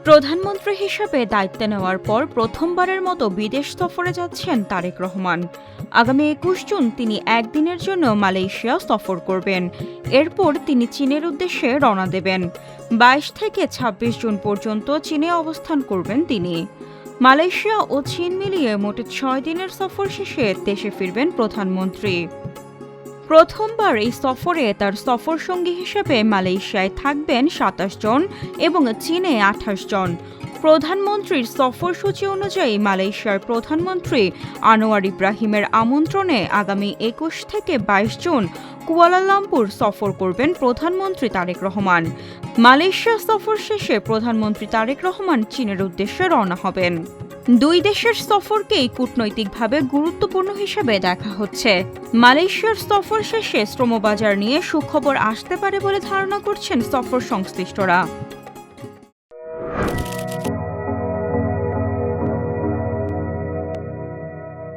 প্রধানমন্ত্রী হিসেবে দায়িত্ব নেওয়ার পর প্রথমবারের মতো বিদেশ সফরে যাচ্ছেন তারেক রহমান। আগামী ২১ জুন তিনি একদিনের জন্য মালয়েশিয়া সফর করবেন। এরপর তিনি চীনের উদ্দেশ্যে রওনা দেবেন। ২২ থেকে ২৬ জুন পর্যন্ত চীনে অবস্থান করবেন তিনি। মালয়েশিয়া ও চীন মিলিয়ে মোট ৬ দিনের সফর শেষে দেশে ফিরবেন প্রধানমন্ত্রী। প্রথমবার এই সফরে তার সফরসঙ্গী হিসেবে মালয়েশিয়ায় থাকবেন ২৭ জন এবং চীনে ২৮ জন। প্রধানমন্ত্রীর সফরসূচি অনুযায়ী মালয়েশিয়ার প্রধানমন্ত্রী আনোয়ার ইব্রাহিমের আমন্ত্রণে আগামী ২১ থেকে ২২ জুন কুয়ালালামপুর সফর করবেন প্রধানমন্ত্রী তারেক রহমান। মালয়েশিয়া সফর শেষে প্রধানমন্ত্রী তারেক রহমান চীনের উদ্দেশ্যে রওনা হবেন। দুই দেশের সফরকেই কূটনৈতিকভাবে গুরুত্বপূর্ণ হিসেবে দেখা হচ্ছে। মালয়েশিয়ার সফর শেষে শ্রমবাজার নিয়ে সুখবর আসতে পারে বলে ধারণা করছেন সফর সংশ্লিষ্টরা।